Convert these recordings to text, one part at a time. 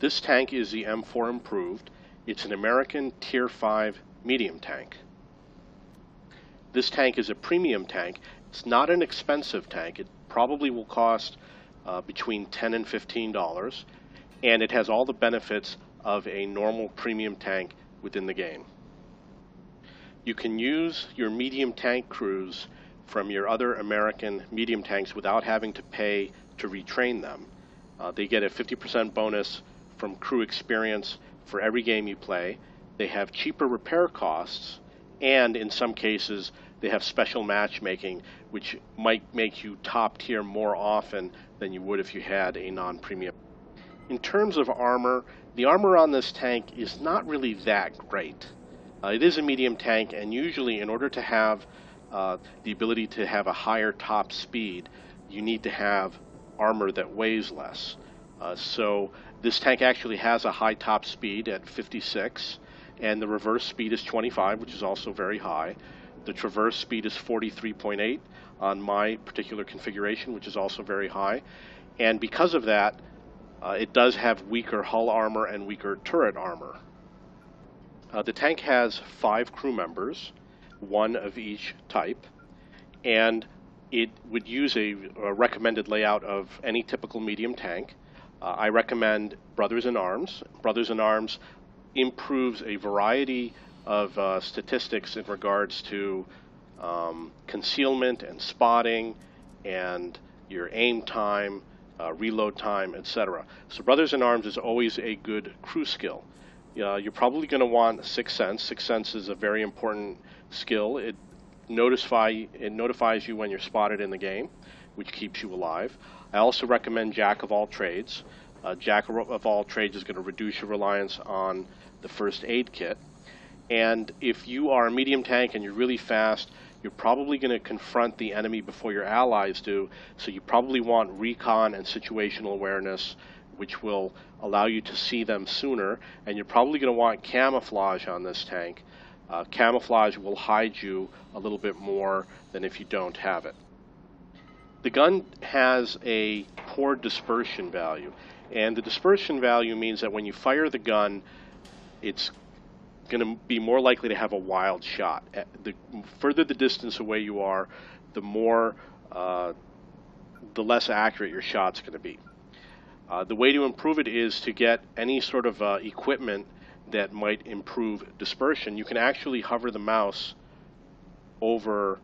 This tank is the M4 Improved. It's an American Tier 5 medium tank. This tank is a premium tank. It's not an expensive tank. It probably will cost between $10 and $15, and it has all the benefits of a normal premium tank within the game. You can use your medium tank crews from your other American medium tanks without having to pay to retrain them. They get a 50% bonus from crew experience for every game you play. They have cheaper repair costs, and in some cases they have special matchmaking, which might make you top tier more often than you would if you had a non-premium. In terms of armor, the armor on this tank is not really that great. It is a medium tank, and usually in order to have the ability to have a higher top speed, you need to have armor that weighs less. So this tank actually has a high top speed at 56, and the reverse speed is 25, which is also very high. The traverse speed is 43.8 on my particular configuration, which is also very high. And because of that, it does have weaker hull armor and weaker turret armor. The tank has 5 crew members, 1 of each type, and it would use a recommended layout of any typical medium tank. I recommend Brothers in Arms. Brothers in Arms improves a variety of statistics in regards to concealment and spotting and your aim time, reload time, etc. So Brothers in Arms is always a good crew skill. You're probably going to want Sixth Sense. Sixth Sense is a very important skill. It notifies you when you're spotted in the game, which keeps you alive. I also recommend Jack of all trades. Jack of all trades is going to reduce your reliance on the first aid kit. And if you are a medium tank and you're really fast, you're probably going to confront the enemy before your allies do, so you probably want recon and situational awareness, which will allow you to see them sooner, and you're probably going to want camouflage on this tank. Camouflage will hide you a little bit more than if you don't have it. The gun has a poor dispersion value, and the dispersion value means that when you fire the gun, it's going to be more likely to have a wild shot. The further the distance away you are, the less accurate your shot's going to be. The way to improve it is to get any sort of equipment that might improve dispersion. You can actually hover the mouse over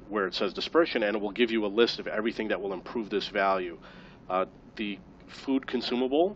where it says dispersion, and it will give you a list of everything that will improve this value. The food consumable,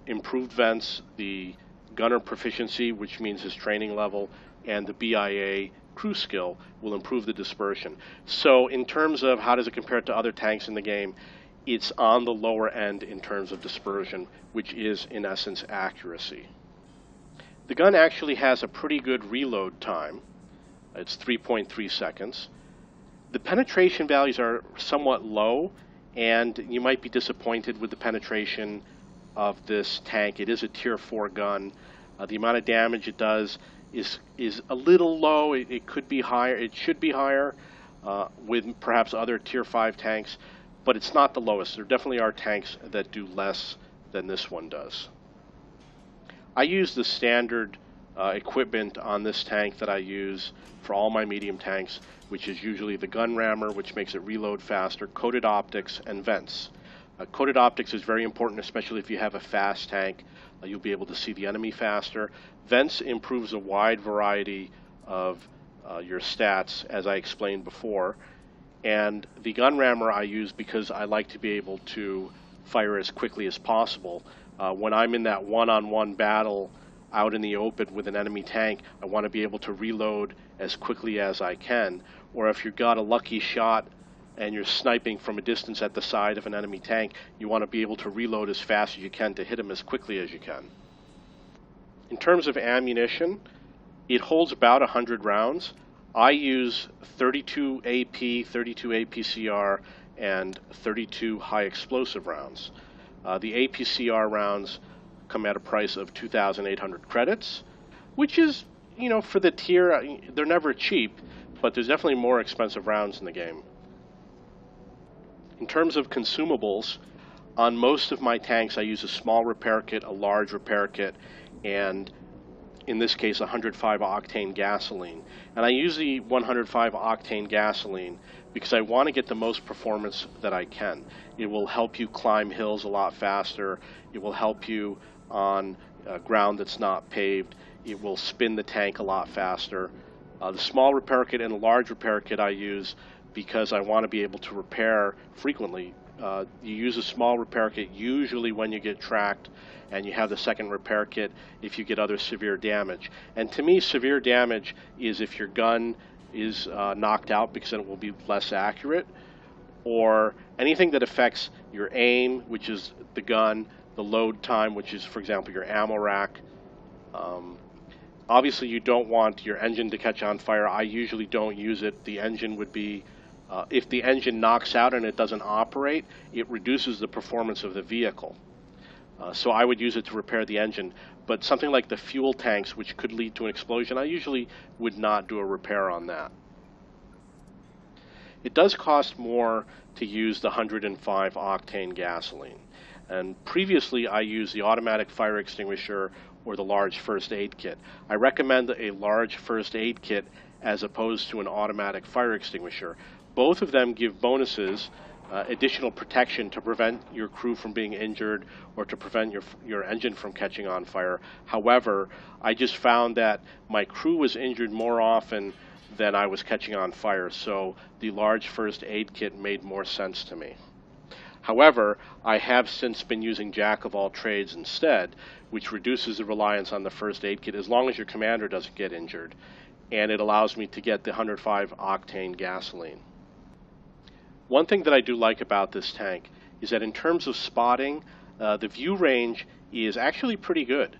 improved vents, the gunner proficiency, which means his training level, and the BIA crew skill will improve the dispersion. So in terms of how does it compare to other tanks in the game, it's on the lower end in terms of dispersion, which is in essence accuracy. The gun actually has a pretty good reload time. It's 3.3 seconds. The penetration values are somewhat low, and you might be disappointed with the penetration of this tank. It is a tier 4 gun. The amount of damage it does is a little low. It could be higher. It should be higher with perhaps other tier 5 tanks, but it's not the lowest. There definitely are tanks that do less than this one does. I use the standard equipment on this tank that I use for all my medium tanks, which is usually the gun rammer, which makes it reload faster, coated optics, and vents. Coated optics is very important, especially if you have a fast tank. You'll be able to see the enemy faster. Vents improves a wide variety of your stats, as I explained before. And the gun rammer I use because I like to be able to fire as quickly as possible. When I'm in that one-on-one battle out in the open with an enemy tank, I want to be able to reload as quickly as I can. Or if you've got a lucky shot and you're sniping from a distance at the side of an enemy tank, you want to be able to reload as fast as you can to hit him as quickly as you can. In terms of ammunition, it holds about 100 rounds. I use 32 AP, 32 APCR, and 32 high explosive rounds. The APCR rounds come at a price of 2,800 credits, which is, for the tier, they're never cheap, but there's definitely more expensive rounds in the game. In terms of consumables, On most of my tanks, I use a small repair kit, a large repair kit, and in this case 105 octane gasoline. And I use the 105 octane gasoline because I want to get the most performance that I can. It will help you climb hills a lot faster. It will help you on ground that's not paved. It will spin the tank a lot faster. The small repair kit and the large repair kit I use because I want to be able to repair frequently. You use a small repair kit usually when you get tracked, and you have the second repair kit if you get other severe damage. And to me, severe damage is if your gun is knocked out, because then it will be less accurate, or anything that affects your aim, which is the gun, the load time, which is, for example, your ammo rack. Obviously, you don't want your engine to catch on fire. I usually don't use it. The engine would be, if the engine knocks out and it doesn't operate, it reduces the performance of the vehicle. So I would use it to repair the engine. But something like the fuel tanks, which could lead to an explosion, I usually would not do a repair on that. It does cost more to use the 105 octane gasoline. And previously I used the automatic fire extinguisher or the large first aid kit. I recommend a large first aid kit as opposed to an automatic fire extinguisher. Both of them give bonuses, additional protection to prevent your crew from being injured or to prevent your engine from catching on fire. However, I just found that my crew was injured more often than I was catching on fire, so the large first aid kit made more sense to me. However, I have since been using Jack of all trades instead, which reduces the reliance on the first aid kit as long as your commander doesn't get injured, and it allows me to get the 105 octane gasoline. One thing that I do like about this tank is that in terms of spotting, the view range is actually pretty good.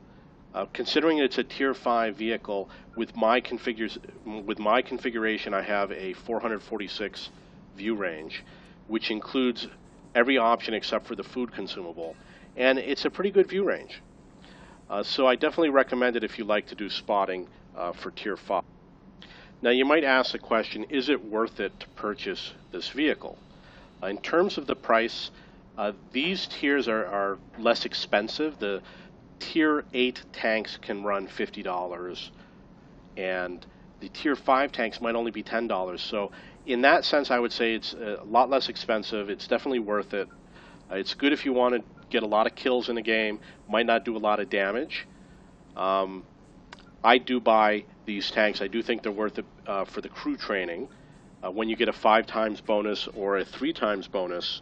Considering it's a Tier 5 vehicle, with my configuration I have a 446 view range, which includes every option except for the food consumable, and it's a pretty good view range. So I definitely recommend it if you like to do spotting for Tier 5. Now you might ask the question, is it worth it to purchase this vehicle? In terms of the price, these tiers are less expensive. The Tier 8 tanks can run $50, and the Tier 5 tanks might only be $10. So in that sense, I would say it's a lot less expensive. It's definitely worth it. It's good if you want to get a lot of kills in a game, might not do a lot of damage. I do buy these tanks. I do think they're worth it for the crew training. When you get a 5 times bonus or a 3 times bonus,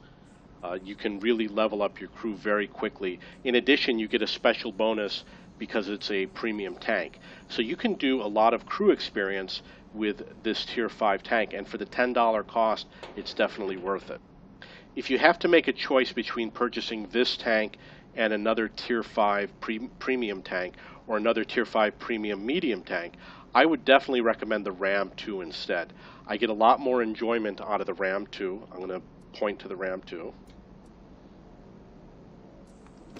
you can really level up your crew very quickly. In addition, you get a special bonus because it's a premium tank. So you can do a lot of crew experience with this Tier 5 tank, and for the $10 cost, it's definitely worth it. If you have to make a choice between purchasing this tank and another Tier 5 premium tank or another Tier 5 premium medium tank, I would definitely recommend the Ram 2 instead. I get a lot more enjoyment out of the Ram 2. I'm going to point to the Ram 2.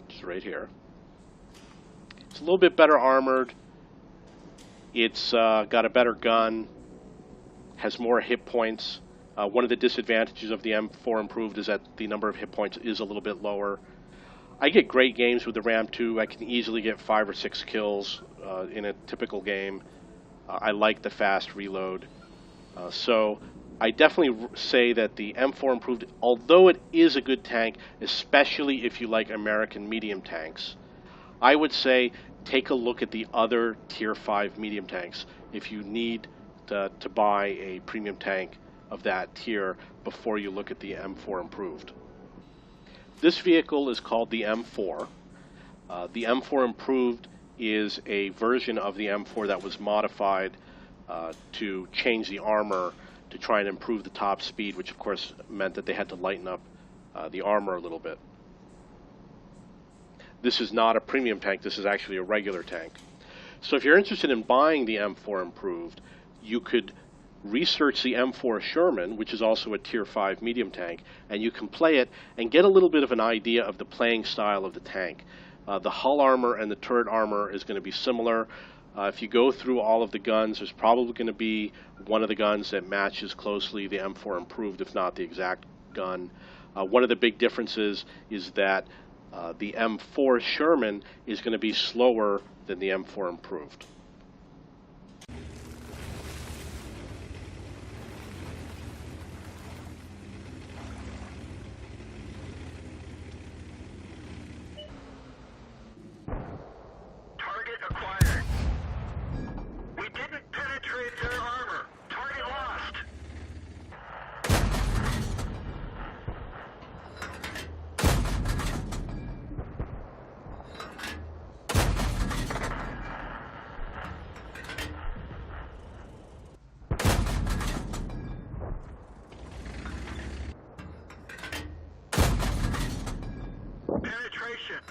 It's right here. It's a little bit better armored. It's got a better gun, has more hit points. One of the disadvantages of the M4 Improved is that the number of hit points is a little bit lower. I get great games with the Ram 2. I can easily get 5 or 6 kills in a typical game. I like the fast reload. So I definitely say that the M4 Improved, although it is a good tank, especially if you like American medium tanks, I would say take a look at the other Tier 5 medium tanks if you need to buy a premium tank of that tier before you look at the M4 Improved. This vehicle is called the M4. The M4 Improved is a version of the M4 that was modified to change the armor to try and improve the top speed, which of course meant that they had to lighten up the armor a little bit. This is not a premium tank, this is actually a regular tank. So if you're interested in buying the M4 Improved, you could research the M4 Sherman, which is also a Tier 5 medium tank, and you can play it and get a little bit of an idea of the playing style of the tank. The hull armor and the turret armor is going to be similar. If you go through all of the guns, there's probably going to be one of the guns that matches closely the M4 Improved, if not the exact gun. One of the big differences is that the M4 Sherman is going to be slower than the M4 Improved. Target acquired. We didn't penetrate their armor. Target lost. Penetration.